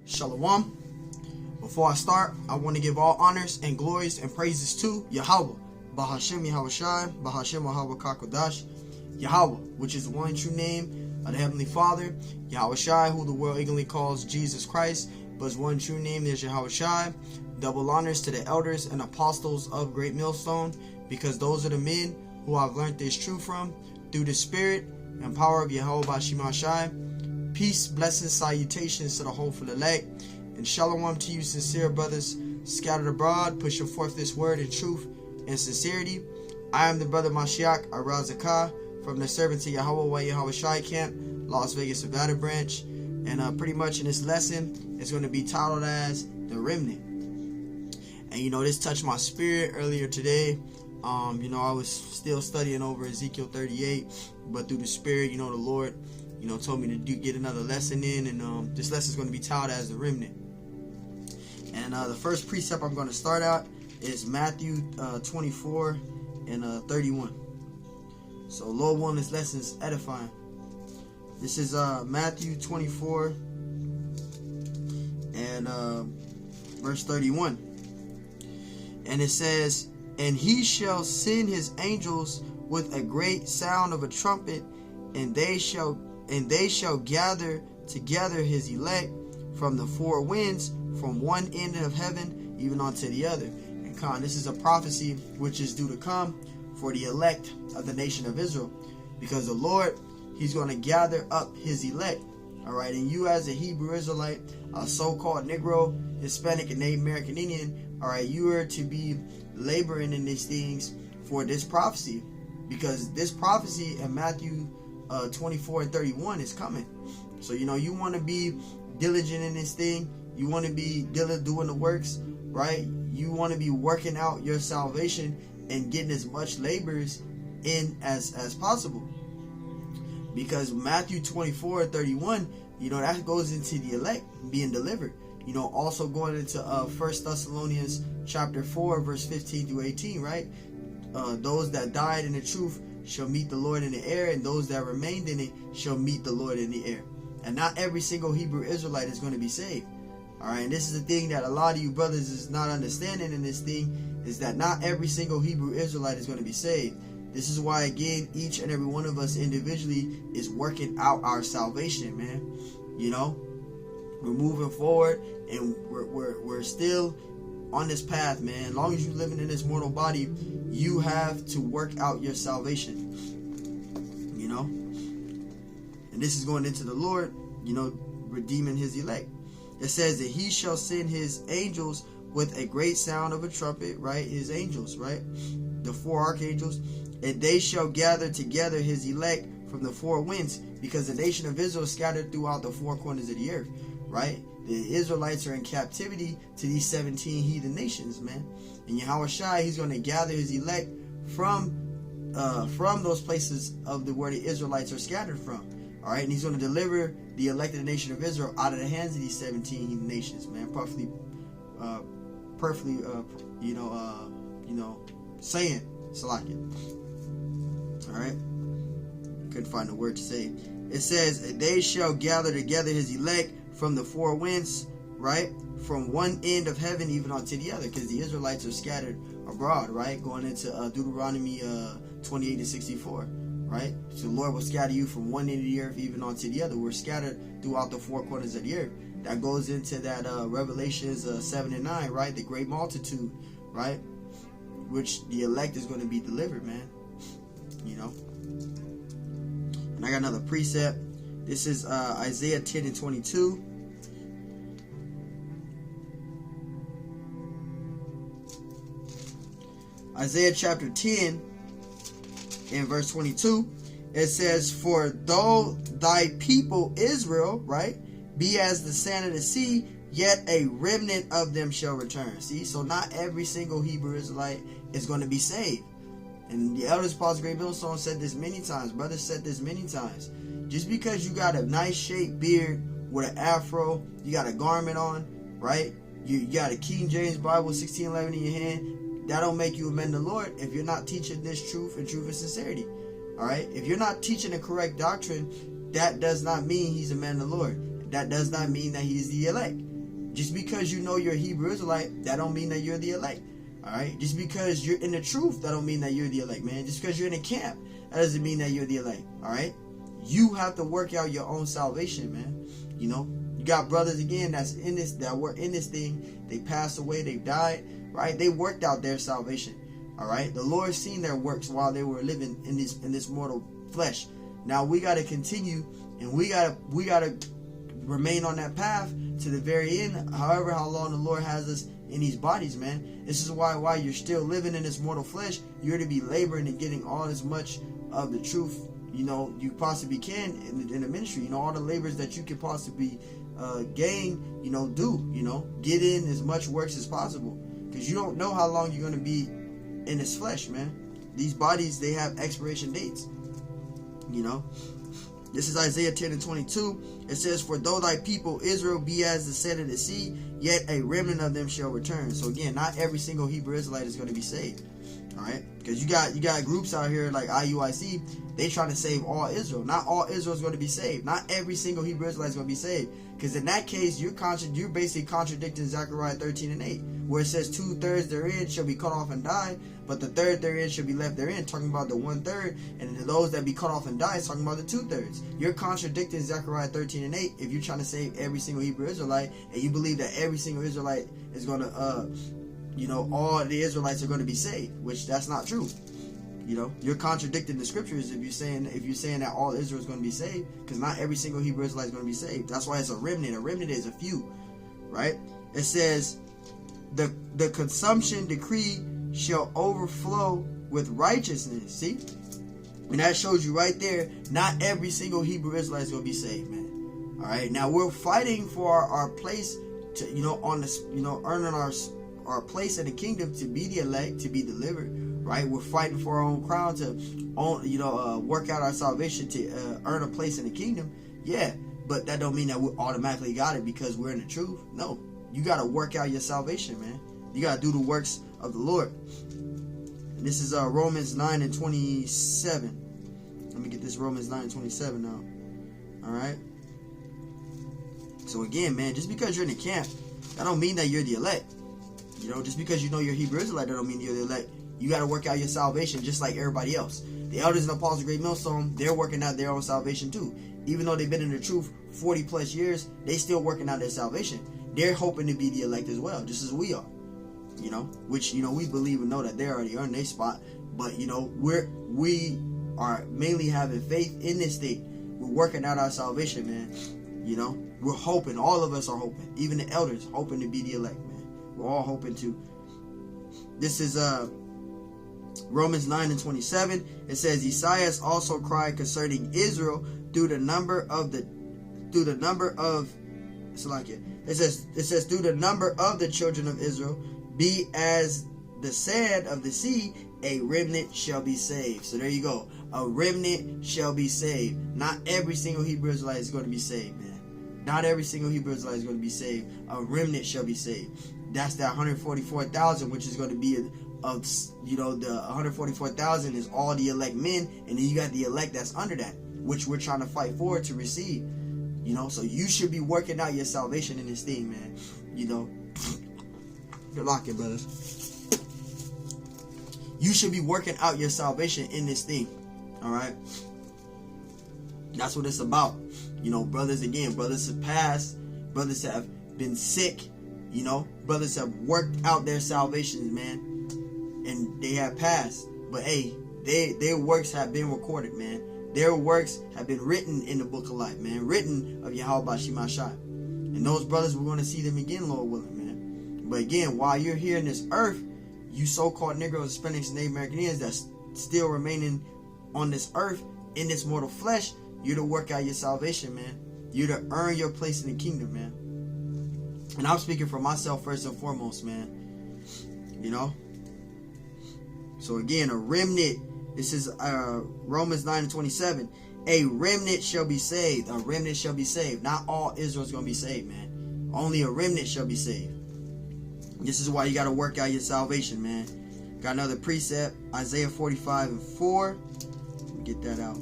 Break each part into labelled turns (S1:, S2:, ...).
S1: Shalom. Before I start, I want to give all honors and glories and praises to Yahweh, Bahashem Yahawashi, Bahashem Yahweh Kakodash, Yahweh, which is the one true name of the Heavenly Father, Yahawashi, who the world ignorantly calls Jesus Christ, but his one true name is Yahawashi. Double honors to the elders and apostles of Great Millstone, because those are the men who I've learned this truth from through the spirit and power of Yahweh Bashimashai. Peace, blessings, salutations to the hopeful elect, and shalom to you sincere brothers scattered abroad, pushing forth this word in truth and sincerity. I am the brother Mashiach Arazakah from the Servants of Yahweh Yahawashi Camp, Las Vegas, Nevada branch. And pretty much in this lesson, it's going to be titled as The Remnant. And this touched my spirit earlier today. I was still studying over Ezekiel 38, but through the spirit, the Lord told me to get another lesson in, and this lesson is going to be titled as The Remnant. And the first precept I'm going to start out is Matthew 24 and 31. So Lord willing, this lesson is edifying. This is Matthew 24 and verse 31. And it says, "And he shall send his angels with a great sound of a trumpet, and they shall gather together his elect from the four winds, from one end of heaven even unto the other." And this is a prophecy which is due to come for the elect of the nation of Israel, because the Lord, he's going to gather up his elect. All right, and you as a Hebrew Israelite, a so-called Negro, Hispanic, and Native American Indian, all right, you are to be laboring in these things for this prophecy, because this prophecy in Matthew 24 and 31 is coming. So you want to be diligent in this thing. You want to be diligent doing the works, right? You want to be working out your salvation and getting as much labors in as possible, because Matthew 24 and 31, that goes into the elect being delivered. Also going into 1 Thessalonians chapter 4 verse 15 through 18, right? Those that died in the truth shall meet the Lord in the air, and those that remained in it shall meet the Lord in the air. And not every single Hebrew Israelite is going to be saved. All right, and this is the thing that a lot of you brothers is not understanding in this thing, is that not every single Hebrew Israelite is going to be saved. This is why, again, each and every one of us individually is working out our salvation, man. We're moving forward, and we're still on this path, man. As long as you're living in this mortal body, you have to work out your salvation. And this is going into the Lord, redeeming his elect. It says that he shall send his angels with a great sound of a trumpet, right? His angels, right? The four archangels. And they shall gather together his elect from the four winds, because the nation of Israel is scattered throughout the four corners of the earth, right? The Israelites are in captivity to these 17 heathen nations, man. And Yahawashi, he's going to gather his elect from those places of where the Israelites are scattered from. All right, and he's going to deliver the elected nation of Israel out of the hands of these 17 heathen nations, man. Perfectly, saying Salakia. All right, couldn't find a word to say. It says, "They shall gather together his elect from the four winds," right? From one end of heaven even unto the other, because the Israelites are scattered abroad, right? Going into Deuteronomy 28 and 64, right? So the Lord will scatter you from one end of the earth even unto the other. We're scattered throughout the four corners of the earth. That goes into that Revelations 7 and 9, right? The great multitude, right? Which the elect is going to be delivered, man. And I got another precept. This is Isaiah 10 and 22. Isaiah chapter 10 and verse 22. It says, "For though thy people Israel," right, "be as the sand of the sea, yet a remnant of them shall return." See, so not every single Hebrew Israelite is going to be saved. And the elders Paul's Great Millstone said this many times. Brothers said this many times. Just because you got a nice shaped beard with an afro, you got a garment on, right? You got a King James Bible 1611 in your hand, that don't make you a man of the Lord if you're not teaching this truth and sincerity. All right, if you're not teaching the correct doctrine, that does not mean he's a man of the Lord. that does not mean that he's the elect. Just because you know you're a Hebrew Israelite, that don't mean that you're the elect. Alright? Just because you're in the truth, that don't mean that you're the elect, man. Just because you're in a camp, that doesn't mean that you're the elect. Alright? You have to work out your own salvation, man. You know? You got brothers again that were in this thing. They passed away, they died, right? They worked out their salvation. Alright? The Lord seen their works while they were living in this mortal flesh. Now we gotta continue, and we gotta remain on that path to the very end, however how long the Lord has us in these bodies, man. This is why while you're still living in this mortal flesh, you're to be laboring and getting all as much of the truth, you know, you possibly can in the ministry. You know, all the labors that you can possibly gain, you know, get in as much works as possible, because you don't know how long you're going to be in this flesh, man. These bodies, they have expiration dates, you know. This is Isaiah 10 and 22. It says, for though thy people Israel be as the sand of the sea, yet a remnant of them shall return. So again, not every single Hebrew Israelite is going to be saved. Alright? Because you got groups out here like IUIC, they trying to save all Israel. Not all Israel is going to be saved. Not every single Hebrew Israelite is going to be saved. Because in that case, you're basically contradicting Zechariah 13 and 8, where it says 2/3 therein shall be cut off and die, but the third therein shall be left therein, talking about the 1/3, and those that be cut off and die is talking about the 2/3. You're contradicting Zechariah 13 and 8 if you're trying to save every single Hebrew Israelite, and you believe that every single Israelite is going to, you know, all the Israelites are going to be saved, which that's not true. You know, you're contradicting the scriptures if you're saying that all Israel is going to be saved, because not every single Hebrew Israelite is going to be saved. That's why it's a remnant. A remnant is a few, right? It says, the consumption decree shall overflow with righteousness. See? And that shows you right there, not every single Hebrew Israelite is going to be saved, man. All right. Now we're fighting for our place to, you know, on this, you know, earning our place in the kingdom to be the elect, to be delivered. Right, we're fighting for our own crown to, you know, work out our salvation to earn a place in the kingdom. Yeah, but that don't mean that we automatically got it because we're in the truth. No, you got to work out your salvation, man. You got to do the works of the Lord. And this is Romans 9 and 27. Let me get this Romans 9 and 27 now. All right. So again, man, just because you're in the camp, that don't mean that you're the elect. You know, just because you know you're Hebrew Israelite, that don't mean you're the elect. You got to work out your salvation just like everybody else. The elders and apostles of Great Millstone, they're working out their own salvation too. Even though they've been in the truth 40 plus years, they still working out their salvation. They're hoping to be the elect as well, just as we are. You know, which, you know, we believe and know that they already earned their spot. But, you know, we are mainly having faith in this thing. We're working out our salvation, man. You know, we're hoping. All of us are hoping. Even the elders hoping to be the elect, man. We're all hoping to. This is Romans 9 and 27. It says, Esaias also cried concerning Israel through the number of the children of Israel, be as the sand of the sea, a remnant shall be saved. So there you go. A remnant shall be saved. Not every single Hebrew Israelite is going to be saved, man. Not every single Hebrew Israelite is going to be saved. A remnant shall be saved. That's that 144,000, which is going to be you know, the 144,000 is all the elect men, and then you got the elect that's under that, which we're trying to fight for to receive. You know, so you should be working out your salvation in this thing, man. You know, you're locking, brothers. You should be working out your salvation in this thing. All right, that's what it's about. You know, brothers have passed, brothers have been sick. You know, brothers have worked out their salvations, man. And they have passed, but hey, their works have been recorded, man. Their works have been written in the book of life, man. Written of Yahweh Shemashai. And those brothers, we're going to see them again, Lord willing, man. But again, while you're here in this earth, you so-called Negroes, Hispanics, and Native American Indians that's still remaining on this earth in this mortal flesh, you're to work out your salvation, man. You're to earn your place in the kingdom, man. And I'm speaking for myself first and foremost, man. You know. So again, a remnant, this is Romans 9 and 27. A remnant shall be saved. A remnant shall be saved. Not all Israel is going to be saved, man. Only a remnant shall be saved. This is why you got to work out your salvation, man. Got another precept, Isaiah 45 and 4. Let me get that out.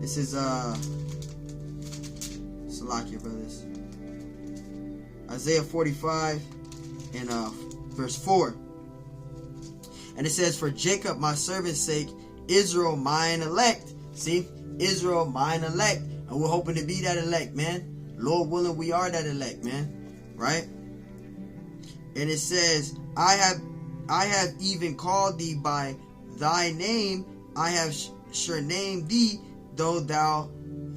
S1: This is Salakia, brothers. Isaiah 45 and verse 4. And it says, for Jacob my servant's sake, Israel mine elect. See? Israel mine elect. And we're hoping to be that elect, man. Lord willing, we are that elect, man. Right? And it says, I have even called thee by thy name. I have sure named thee, though thou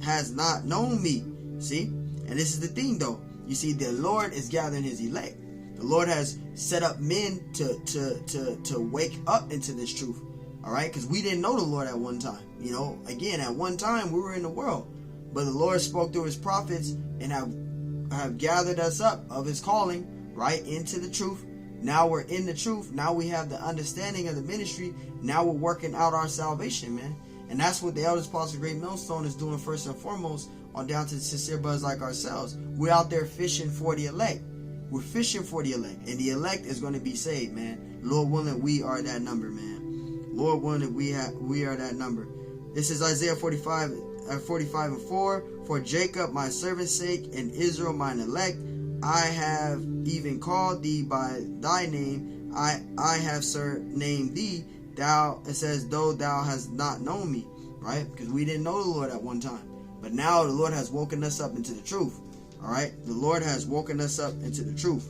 S1: hast not known me. See? And this is the thing, though. You see, the Lord is gathering his elect. The Lord has set up men to wake up into this truth. All right? Because we didn't know the Lord at one time. You know, again, at one time we were in the world. But the Lord spoke through his prophets and have gathered us up of his calling, right, into the truth. Now we're in the truth. Now we have the understanding of the ministry. Now we're working out our salvation, man. And that's what the Elders Apostle Great Millstone is doing first and foremost, on down to the sincere brothers like ourselves. We're out there fishing for the elect. We're fishing for the elect. And the elect is going to be saved, man. Lord willing, we are that number, man. Lord willing, we are that number. This is Isaiah 45 and 4. For Jacob my servant's sake, and Israel mine elect, I have even called thee by thy name. I have surnamed thee. Thou, it says, though thou hast not known me. Right? Because we didn't know the Lord at one time. But now the Lord has woken us up into the truth. All right? The Lord has woken us up into the truth.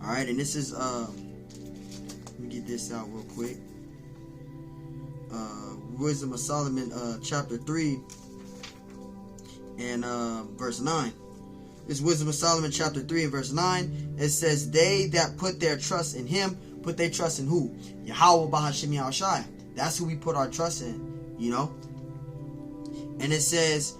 S1: All right? And this is, let me get this out real quick. Wisdom of Solomon, chapter 3 and verse 9. This Wisdom of Solomon, chapter 3 and verse 9. It says, they that put their trust in him, put their trust in who? Yahweh Bahashim Yahushai. That's who we put our trust in, you know. And it says,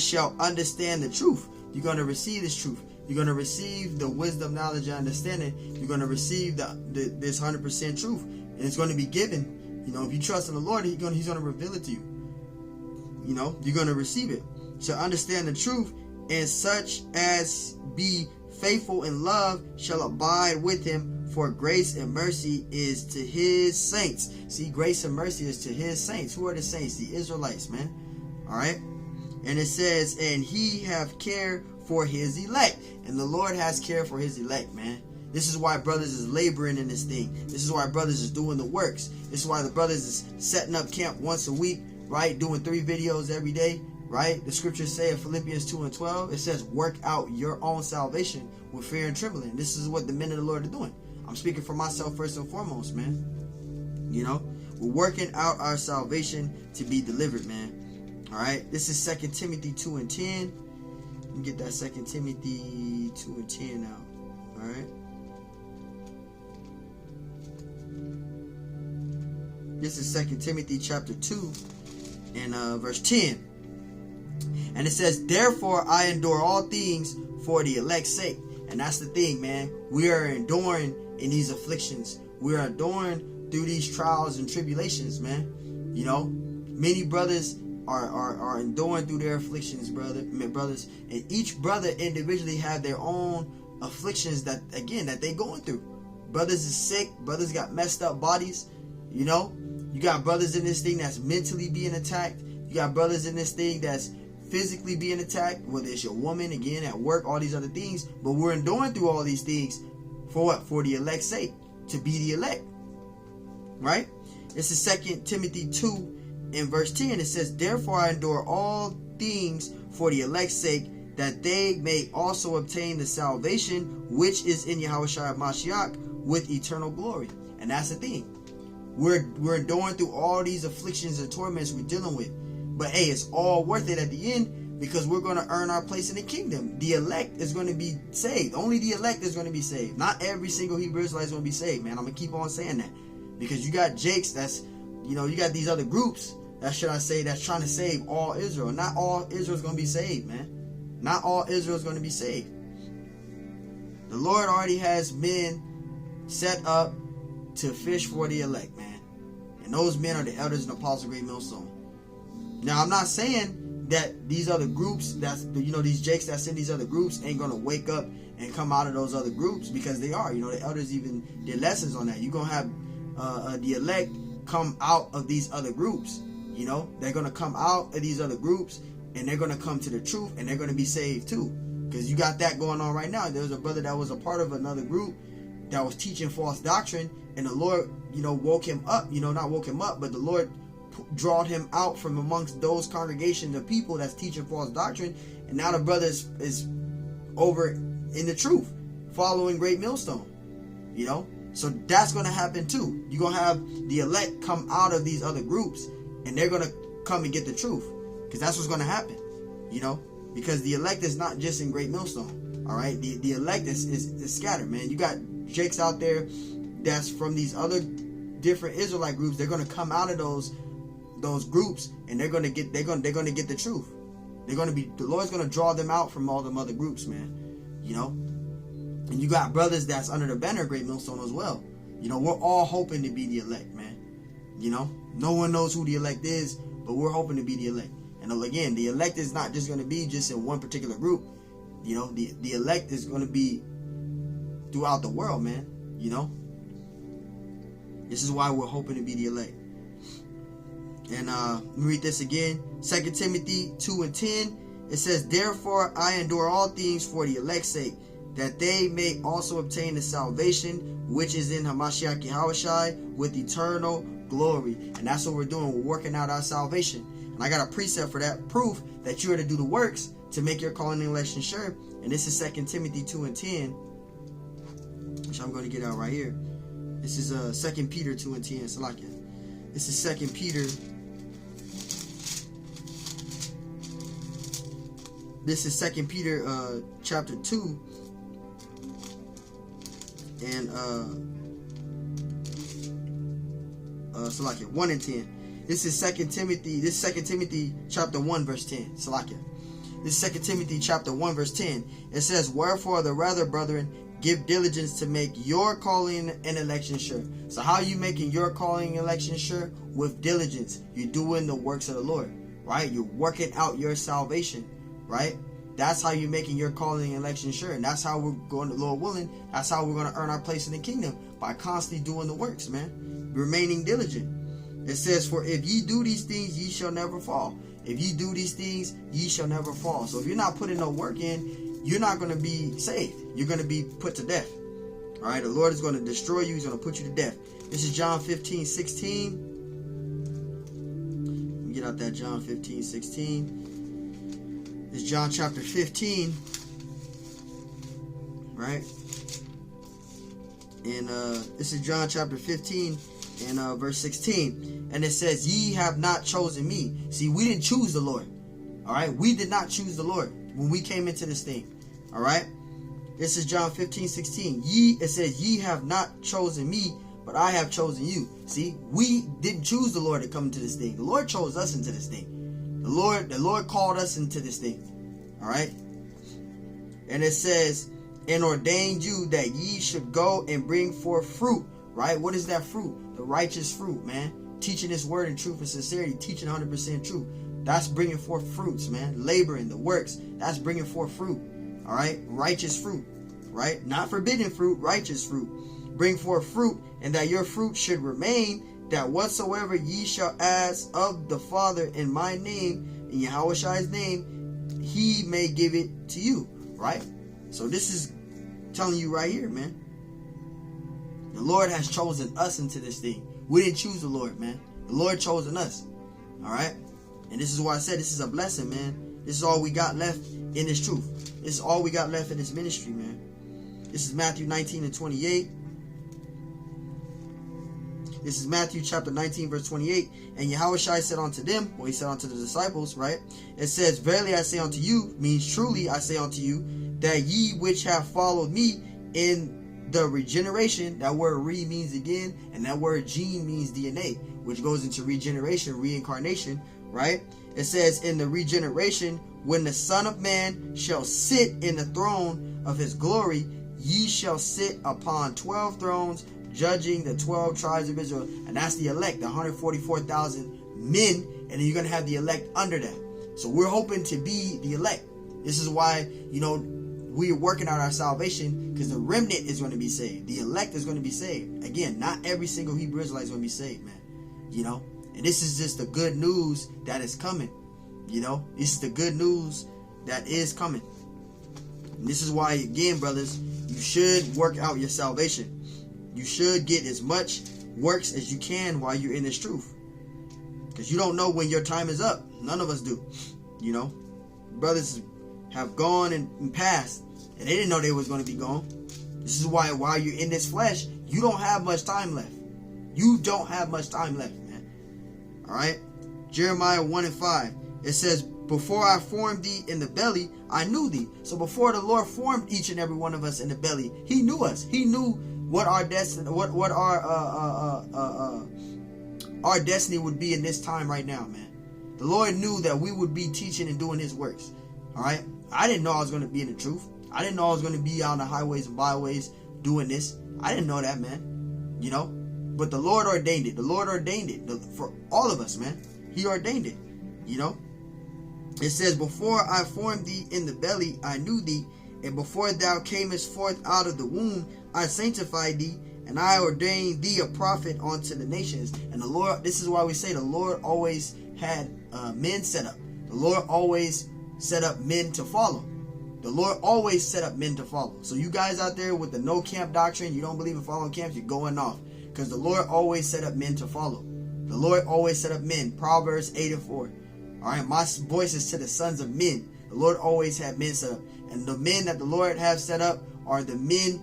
S1: shall understand the truth. You're going to receive this truth. You're going to receive the wisdom, knowledge, and understanding. You're going to receive this 100% truth. And it's going to be given. You know, if you trust in the Lord, he's going to reveal it to you. You know, you're going to receive it. Shall understand the truth, and such as be faithful in love shall abide with him, for grace and mercy is to his saints. See, grace and mercy is to his saints. Who are the saints? The Israelites, man. All right. And it says, and he have care for his elect. And the Lord has care for his elect, man. This is why brothers is laboring in this thing. This is why brothers is doing the works. This is why the brothers is setting up camp once a week, right? Doing 3 videos every day, right? The scriptures say in Philippians 2 and 12, it says, work out your own salvation with fear and trembling. This is what the men of the Lord are doing. I'm speaking for myself first and foremost, man. You know, we're working out our salvation to be delivered, man. All right. This is 2 Timothy 2 and 10. Let me get that 2 Timothy 2 and 10 out. All right. This is 2 Timothy chapter 2 and verse 10. And it says, therefore I endure all things for the elect's sake. And that's the thing, man. We are enduring in these afflictions. We are enduring through these trials and tribulations, man. You know, many brothers are enduring through their afflictions, brothers. And each brother individually have their own afflictions that they going through. Brothers is sick. Brothers got messed up bodies. You know, you got brothers in this thing that's mentally being attacked. You got brothers in this thing that's physically being attacked, whether it's your woman, again, at work, all these other things. But we're enduring through all these things for what? For the elect's sake, to be the elect. Right? This is 2 Timothy 2 in verse 10. It says, therefore I endure all things for the elect's sake, that they may also obtain the salvation which is in Yahushua Mashiach with eternal glory. And that's the thing. We're enduring through all these afflictions and torments we're dealing with. But hey, it's all worth it at the end, because we're going to earn our place in the kingdom. The elect is going to be saved. Only the elect is going to be saved. Not every single Hebrew Israelite is going to be saved, man. I'm going to keep on saying that. Because you got Jakes that's, you know, you got these other groups, that's trying to save all Israel. Not all Israel is going to be saved, man. Not all Israel is going to be saved. The Lord already has men set up to fish for the elect, man. And those men are the elders and apostles of Great Millstone. Now, I'm not saying that these other groups, these Jakes that's in these other groups ain't going to wake up and come out of those other groups, because they are. You know, the elders even did lessons on that. You're going to have the elect come out of these other groups. You know, they're going to come out of these other groups, and they're going to come to the truth, and they're going to be saved too. Because you got that going on right now. There was a brother that was a part of another group that was teaching false doctrine, and the Lord, you know, woke him up. You know, not woke him up, but the Lord drawed him out from amongst those congregations of people that's teaching false doctrine, and now the brother is over in the truth, following Great Millstone. You know, so that's going to happen too. You're going to have the elect come out of these other groups, and they're going to come and get the truth, because that's what's going to happen. You know, because the elect is not just in Great Millstone. All right, the elect is scattered, man. You got jakes out there that's from these other different Israelite groups. They're going to come out of those groups, and they're going to get the truth. The Lord's going to draw them out from all them other groups, man. You know, and you got brothers that's under the banner of Great Millstone as well. You know, we're all hoping to be the elect, man. You know, no one knows who the elect is, but we're hoping to be the elect. And again, the elect is not just going to be just in one particular group. You know, the elect is going to be throughout the world, man. You know, this is why we're hoping to be the elect. And let me read this again. 2 Timothy 2:10. It says, "Therefore I endure all things for the elect's sake, that they may also obtain the salvation which is in Hamashiach Yahushai with eternal glory." And that's what we're doing. We're working out our salvation. And I got a precept for that, proof that you are to do the works to make your calling and election sure. And this is 2 Timothy 2:10, which I'm going to get out right here. This is 2 Peter 2:10. So like it. This is 2 Peter. This is 2 Peter chapter 2 and Salakia 1 and 10. This is 2 Timothy. This is 2 Timothy chapter 1 verse 10. Salakia. This is 2 Timothy chapter 1 verse 10. It says, "Wherefore the rather, brethren, give diligence to make your calling and election sure." So how are you making your calling and election sure? With diligence. You're doing the works of the Lord, right? You're working out your salvation, right? That's how you're making your calling and election sure. And that's how we're going to, Lord willing, that's how we're going to earn our place in the kingdom, by constantly doing the works, man. Remaining diligent. It says, "For if ye do these things, ye shall never fall." If ye do these things, ye shall never fall. So if you're not putting no work in, you're not going to be saved. You're going to be put to death. All right, the Lord is going to destroy you. He's going to put you to death. This is John 15:16. Let me get out that John 15:16. It's John chapter 15, right? And this is John chapter 15 and verse 16. And it says, "Ye have not chosen me." See, we didn't choose the Lord. All right, we did not choose the Lord when we came into this thing. All right, this is John 15:16. It says, "Ye have not chosen me, but I have chosen you." See, we didn't choose the Lord to come into this thing. The Lord chose us into this thing. The Lord called us into this thing. All right. And it says, "And ordained you that ye should go and bring forth fruit." Right? What is that fruit? The righteous fruit, man. Teaching His word in truth and sincerity. Teaching 100% truth. That's bringing forth fruits, man. Laboring the works. That's bringing forth fruit. All right. Righteous fruit. Right? Not forbidden fruit. Righteous fruit. Bring forth fruit, and that your fruit should remain, that whatsoever ye shall ask of the Father in my name, in Yahushai's name, He may give it to you. Right? So this is telling you right here, man. The Lord has chosen us into this thing. We didn't choose the Lord, man. The Lord chosen us. All right? And this is why I said this is a blessing, man. This is all we got left in this truth. This is all we got left in this ministry, man. This is Matthew 19 and 28. This is Matthew chapter 19, verse 28. "And Yahushua said unto them," well, He said unto the disciples, right? It says, "Verily I say unto you," means truly I say unto you, "that ye which have followed me in the regeneration," that word "re" means again, and that word "gene" means DNA, which goes into regeneration, reincarnation, right? It says, "In the regeneration, when the Son of Man shall sit in the throne of His glory, ye shall sit upon 12 thrones, judging the 12 tribes of Israel." And that's the elect, the 144,000 men, and then you're going to have the elect under that. So we're hoping to be the elect. This is why, you know, we're working out our salvation, because the remnant is going to be saved. The elect is going to be saved. Again, not every single Hebrew Israelite is going to be saved, man. You know, And this is just the good news that is coming. You know, this is the good news that is coming. And this is why, again, brothers, you should work out your salvation. You should get as much works as you can while you're in this truth. Because you don't know when your time is up. None of us do. You know, brothers have gone and passed, and they didn't know they was going to be gone. This is why while you're in this flesh, you don't have much time left. You don't have much time left, man. All right? Jeremiah 1:5. It says, before I formed thee in the belly, I knew thee. So before the Lord formed each and every one of us in the belly, he knew us. He knew what our destiny, what our destiny would be in this time right now, man. The Lord knew that we would be teaching and doing his works. All right? I didn't know I was going to be in the truth. I didn't know I was going to be out on the highways and byways doing this. I didn't know that, man. You know? But the Lord ordained it. The Lord ordained it for all of us, man. He ordained it. You know? It says, before I formed thee in the belly, I knew thee. And before thou camest forth out of the womb, I sanctified thee. And I ordained thee a prophet unto the nations. And the Lord, this is why we say the Lord always had men set up. The Lord always set up men to follow. The Lord always set up men to follow. So you guys out there with the no camp doctrine, you don't believe in following camps, you're going off. Because the Lord always set up men to follow. The Lord always set up men. Proverbs 8:4. All right, my voice is to the sons of men. The Lord always had men set up. And the men that the Lord have set up are the men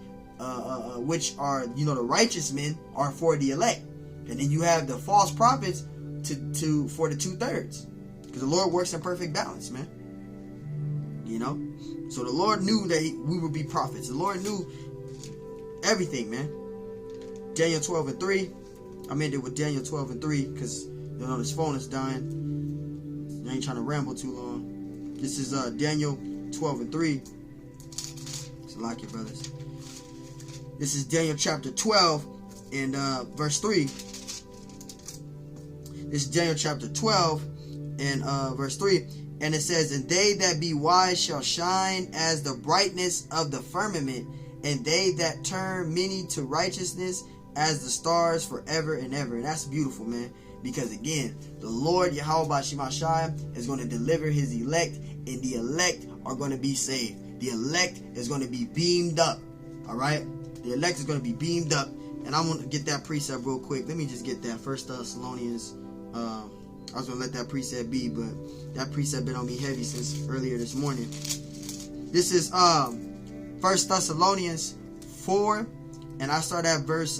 S1: which are, you know, the righteous men are for the elect. And then you have the false prophets for the 2/3. Because the Lord works in perfect balance, man. You know? So the Lord knew that we would be prophets. The Lord knew everything, man. Daniel 12:3. I made it with Daniel 12:3 because, you know, this phone is dying. I ain't trying to ramble too long. This is Daniel 12:3. It's like it, brothers. This is Daniel chapter 12 and verse 3. This is Daniel chapter 12 and verse 3. And it says, and they that be wise shall shine as the brightness of the firmament, and they that turn many to righteousness as the stars forever and ever. And that's beautiful, man. Because again, the Lord Yahweh Bashimashai is going to deliver his elect, and the elect are going to be saved. The elect is going to be beamed up. All right? The elect is going to be beamed up. And I'm going to get that precept real quick. Let me just get that. 1 Thessalonians. I was going to let that precept be, but that precept been on me heavy since earlier this morning. This is 1 Thessalonians 4, and I start at verse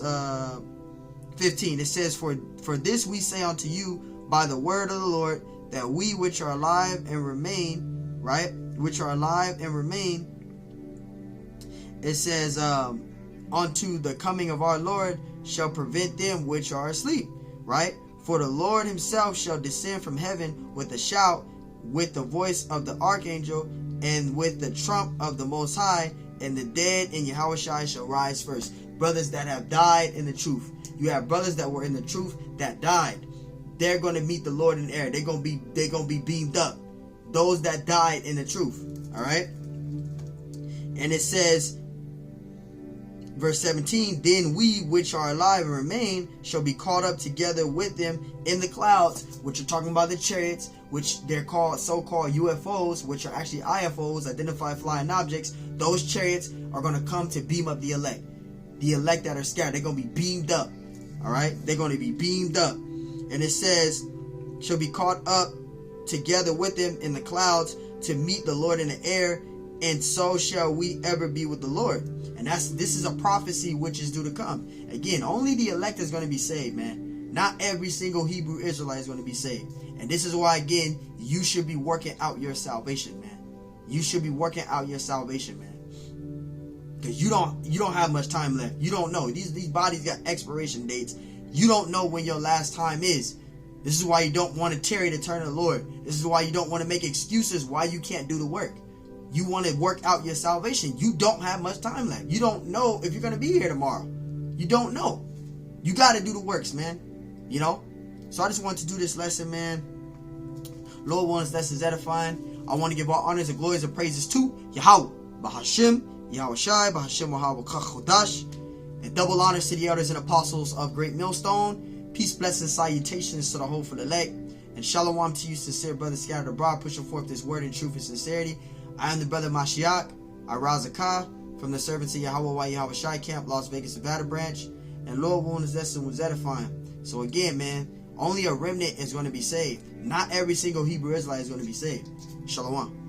S1: 15. It says, For this we say unto you by the word of the Lord, that we which are alive and remain, right? Which are alive and remain, it says, unto the coming of our Lord shall prevent them which are asleep, right? For the Lord himself shall descend from heaven with a shout, with the voice of the archangel, and with the trump of the Most High, and the dead in Yahushua shall rise first. Brothers that have died in the truth. You have brothers that were in the truth that died. They're going to meet the Lord in the air. They're going to be beamed up. Those that died in the truth. All right? And it says, verse 17, then we which are alive and remain shall be caught up together with them in the clouds, which are talking about the chariots, which they're called so-called UFOs, which are actually IFOs, identified flying objects. Those chariots are going to come to beam up the elect. The elect that are scattered, they're going to be beamed up. All right? They're going to be beamed up. And it says, shall be caught up together with them in the clouds to meet the Lord in the air, and so shall we ever be with the Lord. And this is a prophecy which is due to come. Again, only the elect is going to be saved, man. Not every single Hebrew Israelite is going to be saved. And this is why, again, you should be working out your salvation, man. You should be working out your salvation, man. Because you don't have much time left. You don't know. These bodies got expiration dates. You don't know when your last time is. This is why you don't want to tarry to turn to the Lord. This is why you don't want to make excuses why you can't do the work. You want to work out your salvation. You don't have much time left. You don't know if you're going to be here tomorrow. You don't know. You got to do the works, man. You know? So I just want to do this lesson, man. Lord wants lessons edifying. I want to give all honors and glories and praises to Yahweh, Bahashim, Yahushai, Bahashim, Wahawa Kachodash, and double honors to the elders and apostles of Great Millstone. Peace, blessings, salutations to the whole for the elect. And shalom to you, sincere brothers scattered abroad, pushing forth this word in truth and sincerity. I am the brother Mashiach, Arazakah, from the servants of Yahweh Yahweh Shai Camp, Las Vegas, Nevada branch. And Lord willing is that was edifying. So again, man, only a remnant is going to be saved. Not every single Hebrew Israelite is going to be saved. Shalom.